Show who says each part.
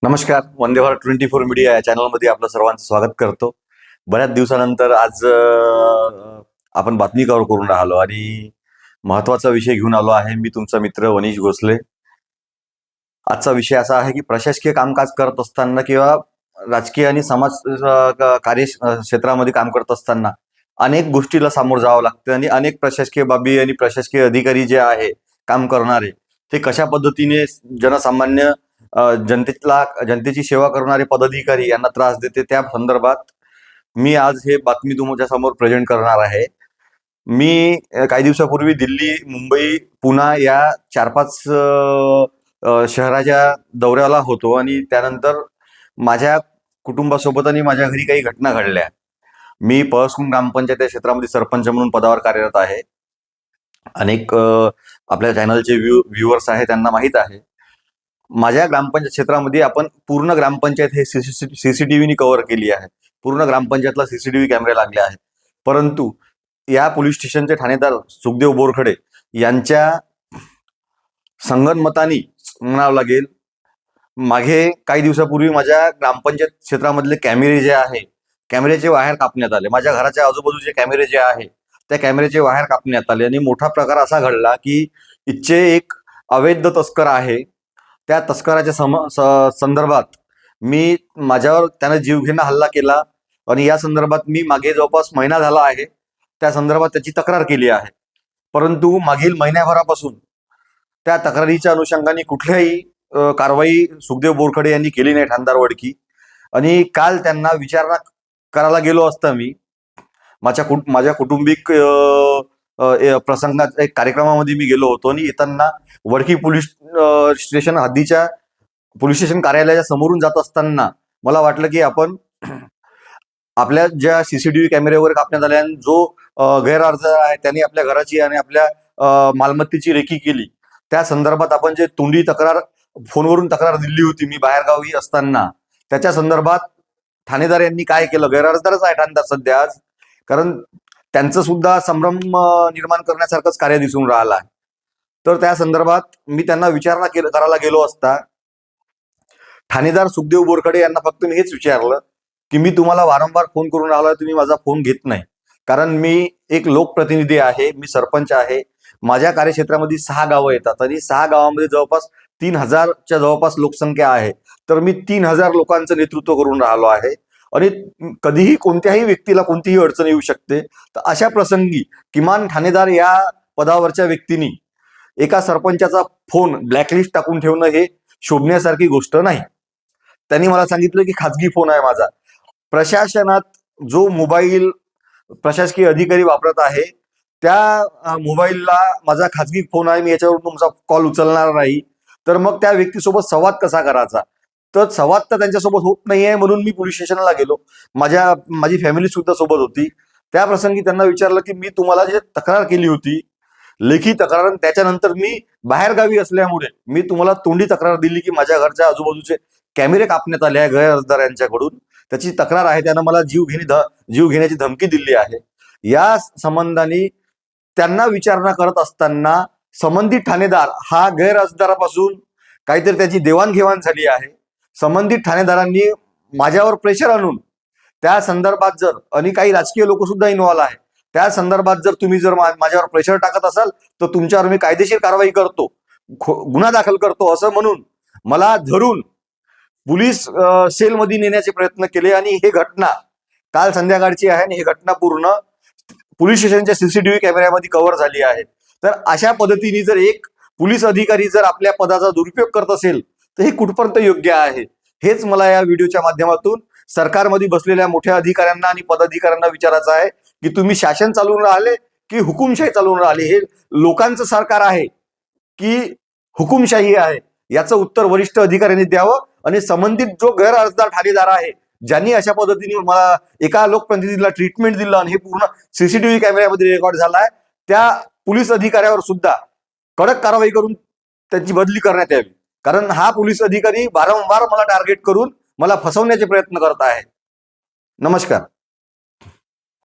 Speaker 1: नमस्कार. वंदे भारत 24 मीडिया या चॅनलमध्ये आपलं सर्वांचं स्वागत करतो. बऱ्याच दिवसानंतर आज आपण बातमी कव्हर करून राहिलो आणि महत्वाचा विषय घेऊन आलो आहे. मी तुमचा मित्र वनीश गोसले. आजचा विषय असा आहे की प्रशासकीय कामकाज करत असताना किंवा राजकीय आणि समाज कार्य क्षेत्रामध्ये काम करत असताना अनेक गोष्टीला सामोरं जावं लागतं आणि अनेक प्रशासकीय बाबी आणि प्रशासकीय अधिकारी जे आहे काम करणारे ते कशा पद्धतीने जनसामान्य जनतेची सेवा करणारे पदाधिकारी यांना त्रास देते, त्या संदर्भात मी आज हे बातमी तुमच्या समोर प्रेझेंट करणार आहे. मी काही दिवसापूर्वी दिल्ली, मुंबई, पुणा या 4-5 शहराच्या दौऱ्याला होतो आणि त्यानंतर माझ्या कुटुंबासोबत आणि माझ्या घरी काही घटना घडल्या. मी पळसखुंट ग्रामपंचायत या क्षेत्रामध्ये सरपंच म्हणून पदावर कार्यरत आहे. अनेक आपल्या चॅनलचे व्ह्युअर्स आहे त्यांना माहीत आहे. माझ्या ग्रामपंचायत क्षेत्रामध्ये आपण पूर्ण ग्रामपंचायत हे सीसीटीव्हीनी कव्हर केली आहे. पूर्ण ग्रामपंचायतला सीसीटीव्ही कॅमेरे लागले आहेत. परंतु या पोलीस स्टेशनचे ठाणेदार सुखदेव बोरखडे यांच्या संगनमतानी म्हणावं लागेल, मागे काही दिवसापूर्वी माझ्या ग्रामपंचायत क्षेत्रामधले कॅमेरे जे आहे, कॅमेऱ्याचे वायर कापण्यात आले. माझ्या घराच्या आजूबाजूचे कॅमेरे जे आहे त्या कॅमेऱ्याचे वायर कापण्यात आले आणि मोठा प्रकार असा घडला की इथचे एक अवैध तस्कर आहे, त्या तस्कराच्या संदर्भात मी माझ्यावर त्यानं जीवघेणा हल्ला केला आणि या संदर्भात मी मागे जवळपास महिना झाला आहे त्या संदर्भात त्याची तक्रार केली आहे. परंतु मागील महिन्याभरापासून त्या तक्रारीच्या अनुषंगाने कुठल्याही कारवाई सुखदेव बोरखडे यांनी केली नाही, ठाणेदार वडकी. आणि काल त्यांना विचारणा करायला गेलो असता मी माझ्या कुटुंबिक प्रसंगात एक कार्यक्रमामध्ये मी गेलो होतो आणि येताना Wadki police station हद्दीच्या police station कार्यालयाच्या समोरून जात असताना मला वाटलं की आपण आपल्या ज्या सीसीटीव्ही कॅमेरे वगैरे कापण्यात आले आणि जो गैरअर्ज आहे त्यांनी आपल्या घराची आणि आपल्या मालमत्तेची रेकी केली, त्या संदर्भात आपण जे तोंडी तक्रार फोनवरून तक्रार दिली होती मी बाहेरगावी असताना, त्याच्या संदर्भात ठाणेदार यांनी काय केलं, गैरअर्जदारच आहे ठाणेदार सध्या आज, कारण त्यांचं सुद्धा संभ्रम निर्माण करण्यासारखंच कार्य दिसून राहिलं आहे. तर त्या संदर्भात मी त्यांना विचारणा करायला गेलो असता ठाणेदार सुखदेव बोरखडे यांना फक्त मी हेच विचारलं की मी तुम्हाला वारंवार फोन करून राहिलो, तुम्ही माझा फोन घेत नाही. कारण मी एक लोकप्रतिनिधी आहे, मी सरपंच आहे. माझ्या कार्यक्षेत्रामध्ये 6 गावं येतात आणि 6 गावामध्ये जवळपास 3000च्या जवळपास लोकसंख्या आहे. तर मी 3000 लोकांचं नेतृत्व करून राहिलो आहे आणि कधीही कोणत्याही व्यक्तीला कोणतीही अडचण येऊ शकते. तर अशा प्रसंगी किमान ठाणेदार या पदावरच्या व्यक्तींनी एका सरपंचाचा फोन ब्लॅकलिस्ट टाकून ठेवणं हे शोभण्यासारखी गोष्ट नाही. त्यांनी मला सांगितलं की खाजगी फोन आहे माझा. प्रशासनात जो मोबाईल प्रशासकीय अधिकारी वापरत आहे त्या मोबाईलला माझा खाजगी फोन आहे, मी याच्यावरून तुमचा कॉल उचलणार नाही. तर मग त्या व्यक्तीसोबत संवाद कसा करायचा? तर संवाद तर त्यांच्यासोबत होत नाहीये, म्हणून मी पोलीस स्टेशनला गेलो. माझी फॅमिली सुद्धा सोबत होती. त्या प्रसंगी त्यांना विचारलं की मी तुम्हाला जे तक्रार केली होती लेखी तक्रार, त्याच्यानंतर मी बाहेरगावी असल्यामुळे मी तुम्हाला तोंडी तक्रार दिली की माझ्या घरच्या आजूबाजूचे कॅमेरे कापण्यात आले आहे गैरअर्जदार यांच्याकडून, त्याची तक्रार आहे, त्यानं मला जीव घेण्याची धमकी दिली आहे. या संबंधाने त्यांना विचारणा करत असताना संबंधित ठाणेदार हा गैरअर्जदारापासून काहीतरी त्याची देवाणघेवाण झाली आहे. संबंधित ठाणेदारांनी माझ्यावर प्रेशर आणून त्या संदर्भात जर, आणि काही राजकीय लोक सुद्धा इन्व्हॉल्व आहे, त्या संदर्भात जर तुम्ही जर माझ्यावर प्रेशर टाकत असाल तर तुमच्यावर मी कायदेशीर कारवाई करतो, गुन्हा दाखल करतो असं म्हणून मला धरून पोलीस सेलमध्ये नेण्याचे प्रयत्न केले. आणि ही घटना काल संध्याकाळची आहे आणि ही घटना पूर्ण पोलीस स्टेशनच्या सीसीटीव्ही कॅमेऱ्यामध्ये कव्हर झाली आहे. तर अशा पद्धतीने जर एक पोलीस अधिकारी जर आपल्या पदाचा दुरुपयोग करत असेल तर हे कुठपर्यंत योग्य आहे? हेच मला या व्हिडिओच्या माध्यमातून सरकारमध्ये बसलेल्या मोठ्या अधिकाऱ्यांना आणि पदाधिकाऱ्यांना विचारायचं आहे की तुम्ही शासन चालवून राहिले की हुकुमशाही चालवून राहिले? हे लोकांचं सरकार आहे की हुकुमशाही आहे? याचं उत्तर वरिष्ठ अधिकाऱ्यांनी द्यावं. आणि संबंधित जो गैरअर्जदार ठाणेदार आहे, ज्यांनी अशा पद्धतीने मला एका लोकप्रतिनिधीला ट्रीटमेंट दिलं आणि हे पूर्ण सीसीटीव्ही कॅमेऱ्यामध्ये रेकॉर्ड झाला आहे, त्या पोलीस अधिकाऱ्यावर सुद्धा कडक कारवाई करून त्यांची बदली करण्यात यावी. कारण हा पोलीस अधिकारी वारंवार मला टार्गेट करून मला फसवण्याचे प्रयत्न करत आहे. नमस्कार.